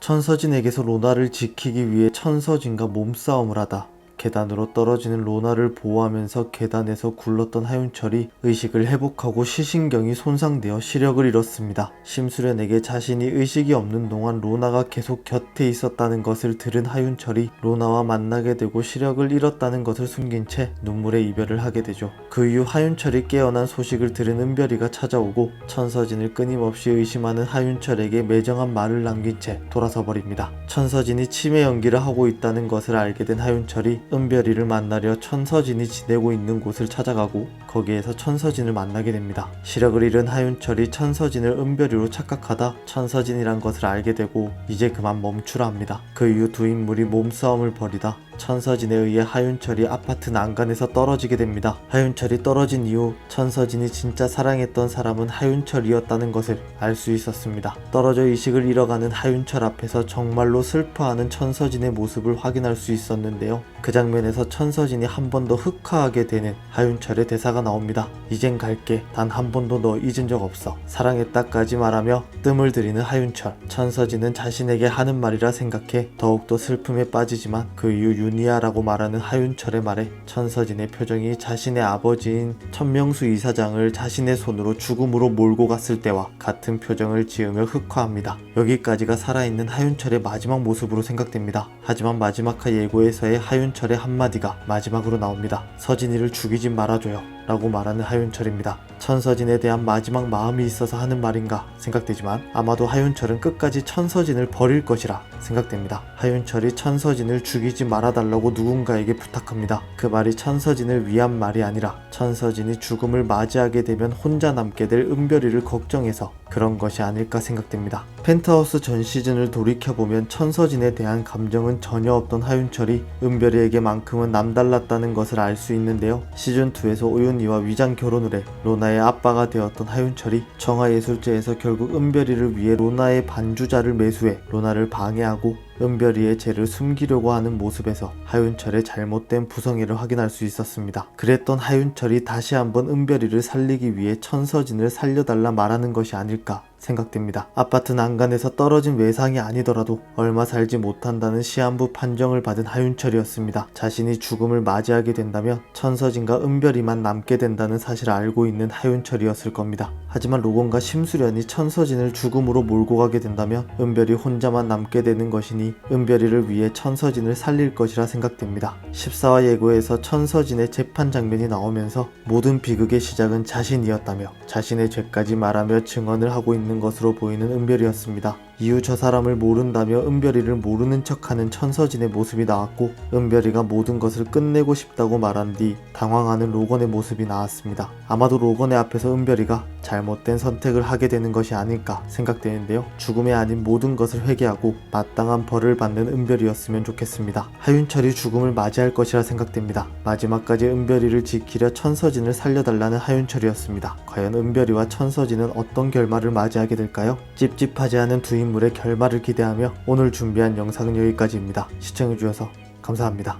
천서진에게서 로나를 지키기 위해 천서진과 몸싸움을 하다 계단으로 떨어지는 로나를 보호하면서 계단에서 굴렀던 하윤철이 의식을 회복하고 시신경이 손상되어 시력을 잃었습니다. 심수련에게 자신이 의식이 없는 동안 로나가 계속 곁에 있었다는 것을 들은 하윤철이 로나와 만나게 되고 시력을 잃었다는 것을 숨긴 채 눈물의 이별을 하게 되죠. 그 이후 하윤철이 깨어난 소식을 들은 은별이가 찾아오고 천서진을 끊임없이 의심하는 하윤철에게 매정한 말을 남긴 채 돌아서 버립니다. 천서진이 치매 연기를 하고 있다는 것을 알게 된 하윤철이 은별이를 만나려 천서진이 지내고 있는 곳을 찾아가고 거기에서 천서진을 만나게 됩니다. 시력을 잃은 하윤철이 천서진을 은별이로 착각하다 천서진이란 것을 알게 되고 이제 그만 멈추라 합니다. 그 이후 두 인물이 몸싸움을 벌이다 천서진에 의해 하윤철이 아파트 난간에서 떨어지게 됩니다. 하윤철이 떨어진 이후 천서진이 진짜 사랑했던 사람은 하윤철이었다는 것을 알 수 있었습니다. 떨어져 의식을 잃어가는 하윤철 앞에서 정말로 슬퍼하는 천서진의 모습을 확인할 수 있었는데요. 그 장면에서 천서진이 한 번 더 흑화하게 되는 하윤철의 대사가 나옵니다. 이젠 갈게. 단 한 번도 너 잊은 적 없어. 사랑했다까지 말하며 뜸을 들이는 하윤철. 천서진은 자신에게 하는 말이라 생각해 더욱더 슬픔에 빠지지만 그 이후 윤희야라고 말하는 하윤철의 말에 천서진의 표정이 자신의 아버지인 천명수 이사장을 자신의 손으로 죽음으로 몰고 갔을 때와 같은 표정을 지으며 흑화합니다. 여기까지가 살아있는 하윤철의 마지막 모습으로 생각됩니다. 하지만 마지막 예고에서의 하윤철의 한마디가 마지막으로 나옵니다. 서진이를 죽이지 말아줘요 라고 말하는 하윤철입니다. 천서진에 대한 마지막 마음이 있어서 하는 말인가 생각되지만 아마도 하윤철은 끝까지 천서진을 버릴 것이라 생각됩니다. 하윤철이 천서진을 죽이지 말아달라고 누군가에게 부탁합니다. 그 말이 천서진을 위한 말이 아니라 천서진이 죽음을 맞이하게 되면 혼자 남게 될 은별이를 걱정해서 그런 것이 아닐까 생각됩니다. 펜트하우스 전 시즌을 돌이켜보면 천서진에 대한 감정은 전혀 없던 하윤철이 은별이에게만큼은 남달랐다는 것을 알 수 있는데요. 시즌2에서 오윤희와 위장 결혼을 해 로나의 아빠가 되었던 하윤철이 청하예술제에서 결국 은별이를 위해 로나의 반주자를 매수해 로나를 방해하고 은별이의 죄를 숨기려고 하는 모습에서 하윤철의 잘못된 부성애를 확인할 수 있었습니다. 그랬던 하윤철이 다시 한번 은별이를 살리기 위해 천서진을 살려달라 말하는 것이 아닐까 생각됩니다. 아파트 난간에서 떨어진 외상이 아니더라도 얼마 살지 못한다는 시한부 판정을 받은 하윤철이었습니다. 자신이 죽음을 맞이하게 된다면 천서진과 은별이만 남게 된다는 사실을 알고 있는 하윤철이었을 겁니다. 하지만 로건과 심수련이 천서진을 죽음으로 몰고 가게 된다면 은별이 혼자만 남게 되는 것이니 은별이를 위해 천서진을 살릴 것이라 생각됩니다. 14화 예고에서 천서진의 재판 장면이 나오면서 모든 비극의 시작은 자신이었다며 자신의 죄까지 말하며 증언을 하고 있는 것으로 보이는 은별이었습니다. 이후 저 사람을 모른다며 은별이를 모르는 척하는 천서진의 모습이 나왔고 은별이가 모든 것을 끝내고 싶다고 말한 뒤 당황하는 로건의 모습이 나왔습니다. 아마도 로건의 앞에서 은별이가 잘못된 선택을 하게 되는 것이 아닐까 생각되는데요. 죽음이 아닌 모든 것을 회개하고 마땅한 벌을 받는 은별이였으면 좋겠습니다. 하윤철이 죽음을 맞이할 것이라 생각됩니다. 마지막까지 은별이를 지키려 천서진을 살려달라는 하윤철이었습니다. 과연 은별이와 천서진은 어떤 결말을 맞이하게 될까요? 찝찝하지 않은 두 인물의 결말을 기대하며 오늘 준비한 영상은 여기까지입니다. 시청해주셔서 감사합니다.